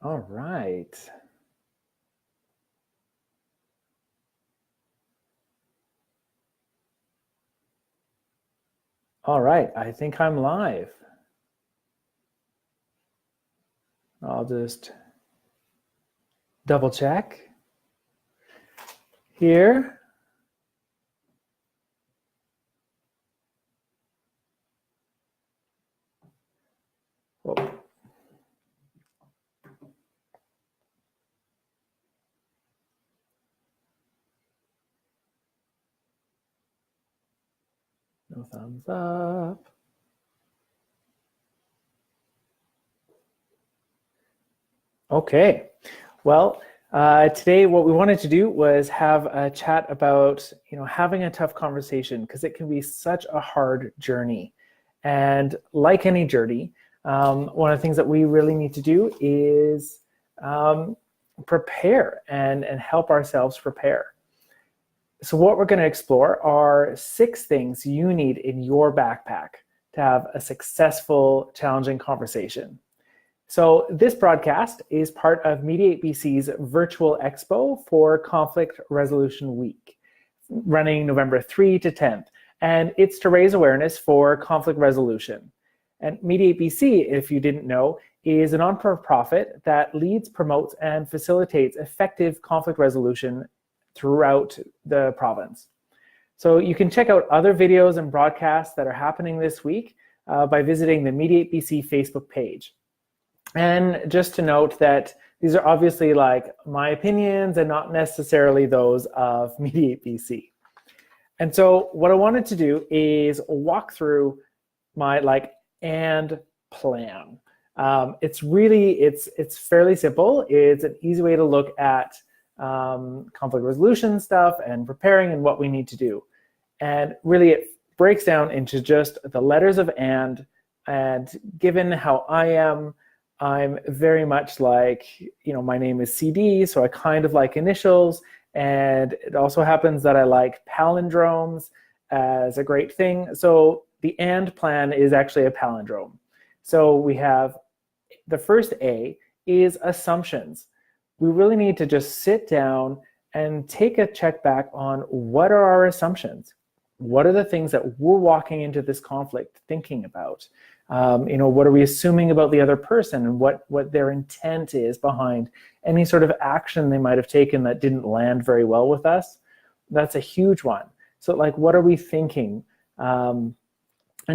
All right. All right, I think I'm live. I'll just double check here. Whoa. No thumbs up. Okay, well, today what we wanted to do was have a chat about, having a tough conversation, because it can be such a hard journey. And like any journey, one of the things that we really need to do is prepare and help ourselves prepare. So what we're going to explore are 6 things you need in your backpack to have a successful, challenging conversation. So this broadcast is part of Mediate BC's virtual expo for Conflict Resolution Week, running November 3 to 10th. And it's to raise awareness for conflict resolution. And Mediate BC, if you didn't know, is a non-profit that leads, promotes, and facilitates effective conflict resolution throughout the province. So you can check out other videos and broadcasts that are happening this week by visiting the Mediate BC Facebook page. And just to note that these are obviously like my opinions and not necessarily those of Mediate BC. And so what I wanted to do is walk through my and plan. It's fairly simple. It's an easy way to look at conflict resolution stuff and preparing and what we need to do. And really it breaks down into just the letters of and given how I'm very much like, my name is CD, so I kind of like initials. And it also happens that I like palindromes as a great thing. So the and plan is actually a palindrome. So we have the first A is assumptions. We really need to just sit down and take a check back on what are our assumptions? What are the things that we're walking into this conflict thinking about? What are we assuming about the other person and what their intent is behind any sort of action they might have taken that didn't land very well with us? That's a huge one. So what are we thinking? And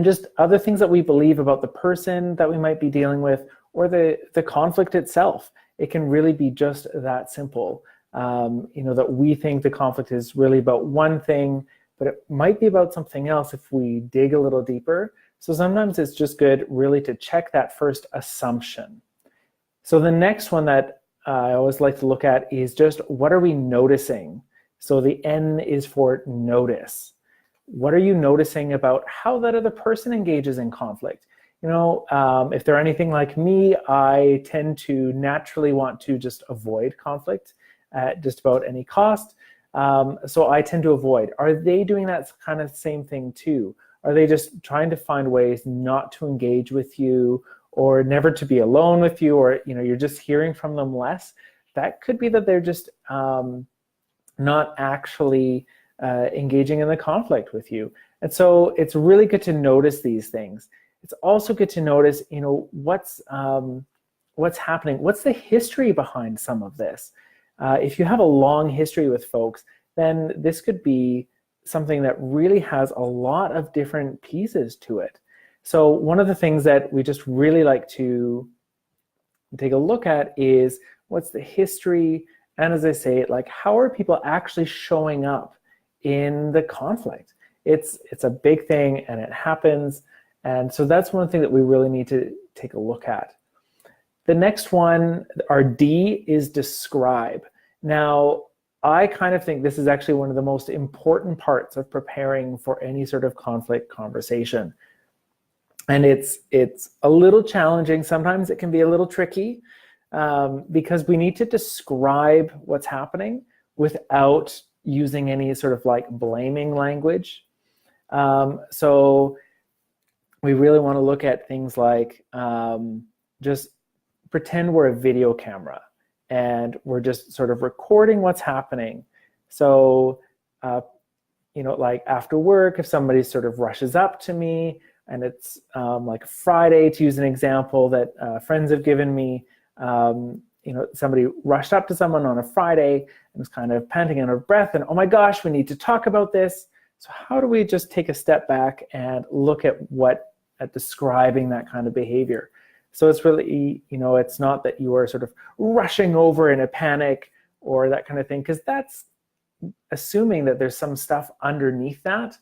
just other things that we believe about the person that we might be dealing with or the conflict itself. It can really be just that simple. That we think the conflict is really about one thing, but it might be about something else if we dig a little deeper. So sometimes it's just good really to check that first assumption. So the next one that I always like to look at is just what are we noticing? So the N is for notice. What are you noticing about how that other person engages in conflict? If they're anything like me, I tend to naturally want to just avoid conflict at just about any cost. So I tend to avoid. Are they doing that kind of same thing too? Are they just trying to find ways not to engage with you or never to be alone with you, or you're just hearing from them less? That could be that they're just not actually engaging in the conflict with you. And so it's really good to notice these things. It's also good to notice, what's happening. What's the history behind some of this? If you have a long history with folks, then this could be something that really has a lot of different pieces to it. So one of the things that we just really like to take a look at is what's the history, and as I say, how are people actually showing up in the conflict? It's a big thing and it happens. And so that's one thing that we really need to take a look at. The next one, our D, is describe. Now, I kind of think this is actually one of the most important parts of preparing for any sort of conflict conversation. And it's a little challenging. Sometimes it can be a little tricky because we need to describe what's happening without using any sort of blaming language. So we really want to look at things like just pretend we're a video camera and we're just sort of recording what's happening. So, like after work, if somebody sort of rushes up to me and it's like Friday, to use an example that friends have given me, somebody rushed up to someone on a Friday and was kind of panting under breath and, oh my gosh, we need to talk about this. So how do we just take a step back and look at describing that kind of behavior? So it's really, it's not that you are sort of rushing over in a panic or that kind of thing, because that's assuming that there's some stuff underneath that.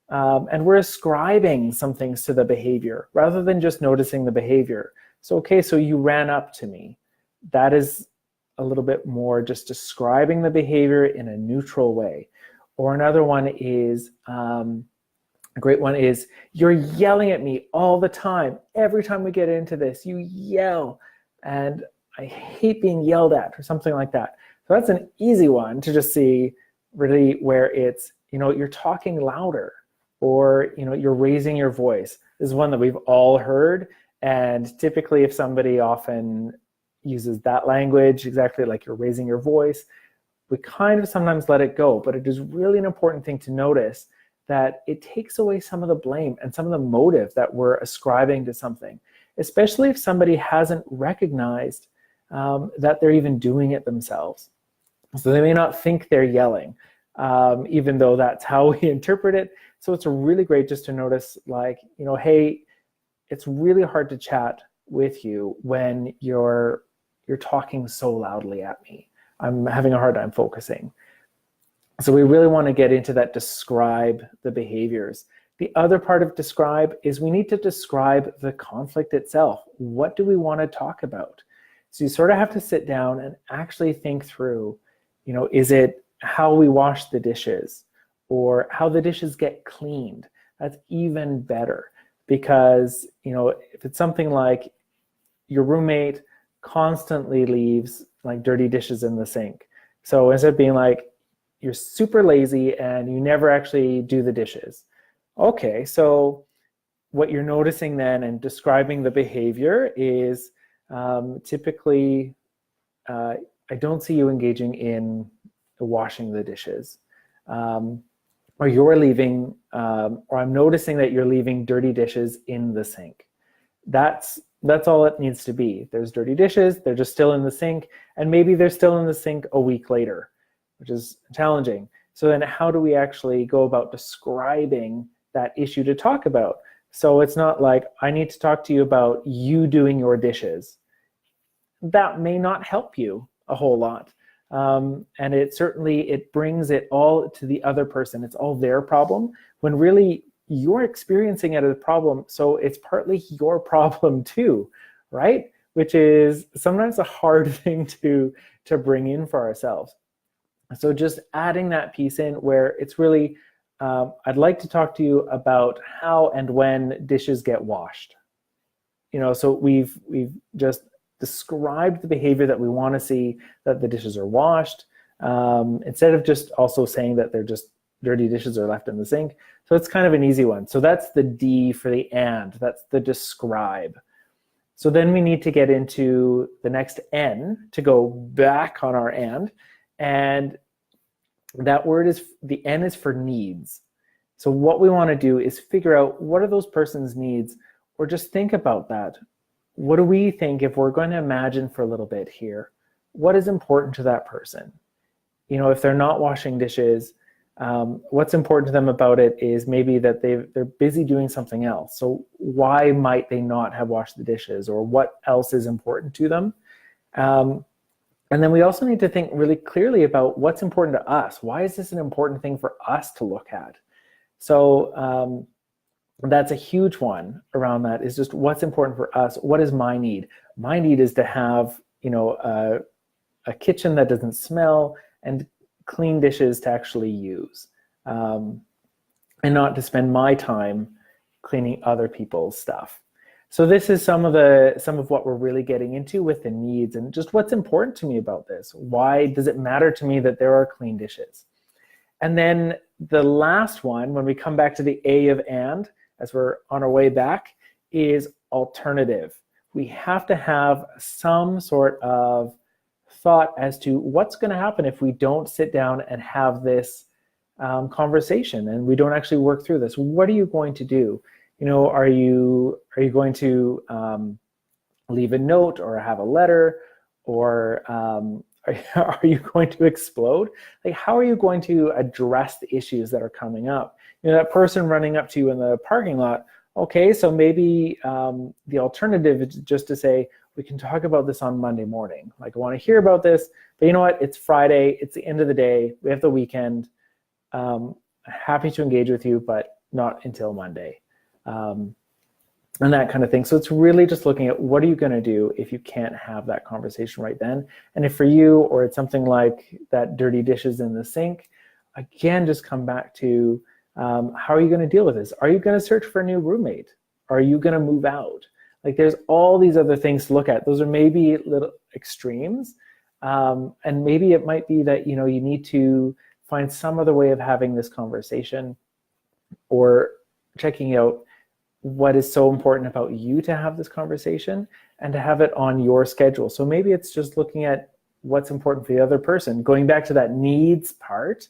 And we're ascribing some things to the behavior rather than just noticing the behavior. So, okay, so you ran up to me. That is a little bit more just describing the behavior in a neutral way. Or another one is, a great one is, you're yelling at me all the time. Every time we get into this, you yell, and I hate being yelled at, or something like that. So that's an easy one to just see really where it's, you're talking louder, or, you're raising your voice. This is one that we've all heard. And typically if somebody often uses that language, exactly like you're raising your voice, we kind of sometimes let it go. But it is really an important thing to notice that it takes away some of the blame and some of the motive that we're ascribing to something, especially if somebody hasn't recognized that they're even doing it themselves. So they may not think they're yelling, even though that's how we interpret it. So it's really great just to notice, like, hey, it's really hard to chat with you when you're talking so loudly at me. I'm having a hard time focusing. So we really want to get into that, describe the behaviors. The other part of describe is we need to describe the conflict itself. What do we want to talk about? So you sort of have to sit down and actually think through, is it how we wash the dishes or how the dishes get cleaned? That's even better, because, if it's something like your roommate constantly leaves like dirty dishes in the sink. So instead of being like, you're super lazy and you never actually do the dishes. Okay, so what you're noticing then and describing the behavior is typically, I don't see you engaging in washing the dishes. Or you're leaving, or I'm noticing that you're leaving dirty dishes in the sink. That's all it needs to be. There's dirty dishes, they're just still in the sink, and maybe they're still in the sink a week later, which is challenging. So then how do we actually go about describing that issue to talk about? So it's not like, I need to talk to you about you doing your dishes. That may not help you a whole lot. And it brings it all to the other person. It's all their problem, when really you're experiencing it as a problem. So it's partly your problem too, right? Which is sometimes a hard thing to bring in for ourselves. So just adding that piece in where it's really, I'd like to talk to you about how and when dishes get washed. So we've just described the behavior that we want to see, that the dishes are washed, instead of just also saying that they're just dirty dishes are left in the sink. So it's kind of an easy one. So that's the D for the and, that's the describe. So then we need to get into the next N to go back on our and that word is, the N is for needs. So what we want to do is figure out, what are those person's needs, or just think about that. What do we think, if we're going to imagine for a little bit here, what is important to that person? If they're not washing dishes, what's important to them about it is maybe that they're busy doing something else. So why might they not have washed the dishes, or what else is important to them? And then we also need to think really clearly about what's important to us. Why is this an important thing for us to look at? So that's a huge one around that, is just what's important for us. What is my need? My need is to have, a kitchen that doesn't smell and clean dishes to actually use, and not to spend my time cleaning other people's stuff. So this is some of what we're really getting into with the needs, and just what's important to me about this. Why does it matter to me that there are clean dishes? And then the last one, when we come back to the A of and, as we're on our way back, is alternative. we have to have some sort of thought as to what's going to happen if we don't sit down and have this conversation and we don't actually work through this. What are you going to do? Are you going to leave a note or have a letter, or are you going to explode? Like, how are you going to address the issues that are coming up? That person running up to you in the parking lot, okay, so maybe the alternative is just to say, we can talk about this on Monday morning. Like, I want to hear about this, but you know what? It's Friday. It's the end of the day. We have the weekend. Happy to engage with you, but not until Monday. And that kind of thing. So it's really just looking at what are you going to do if you can't have that conversation right then. And if for you, or it's something like that dirty dishes in the sink, again, just come back to how are you going to deal with this? Are you going to search for a new roommate? Are you going to move out? Like, there's all these other things to look at. Those are maybe little extremes. And maybe it might be that, you need to find some other way of having this conversation, or checking out what is so important about you to have this conversation and to have it on your schedule. So maybe it's just looking at what's important for the other person, going back to that needs part,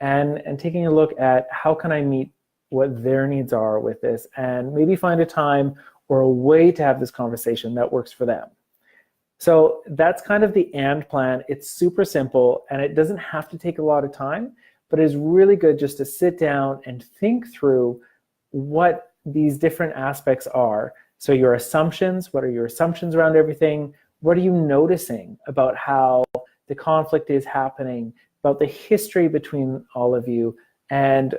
and taking a look at how can I meet what their needs are with this, and maybe find a time or a way to have this conversation that works for them. So that's kind of the AND plan. It's super simple, and it doesn't have to take a lot of time, but it's really good just to sit down and think through what these different aspects are. So your assumptions, what are your assumptions around everything? What are you noticing about how the conflict is happening, about the history between all of you, and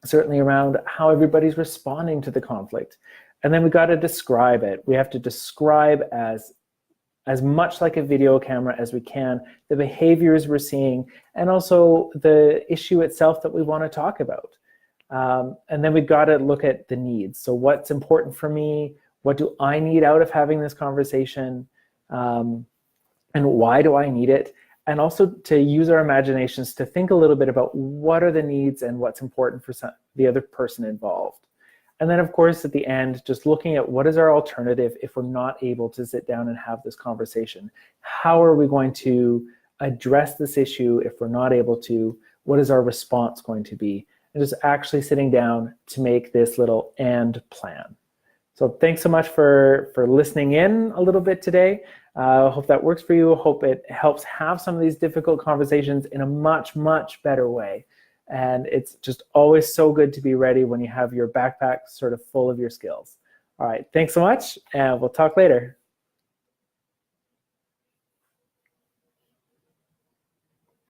certainly around how everybody's responding to the conflict. And then we got to describe it. We have to describe as much like a video camera as we can, the behaviors we're seeing, and also the issue itself that we want to talk about. And then we've got to look at the needs. So what's important for me? What do I need out of having this conversation? And why do I need it? And also to use our imaginations to think a little bit about what are the needs and what's important for the other person involved. And then, of course, at the end, just looking at what is our alternative if we're not able to sit down and have this conversation. How are we going to address this issue if we're not able to? What is our response going to be? And just actually sitting down to make this little AND plan. So thanks so much for listening in a little bit today. I hope that works for you. I hope it helps have some of these difficult conversations in a much, much better way. And it's just always so good to be ready when you have your backpack sort of full of your skills. All right, thanks so much, and we'll talk later.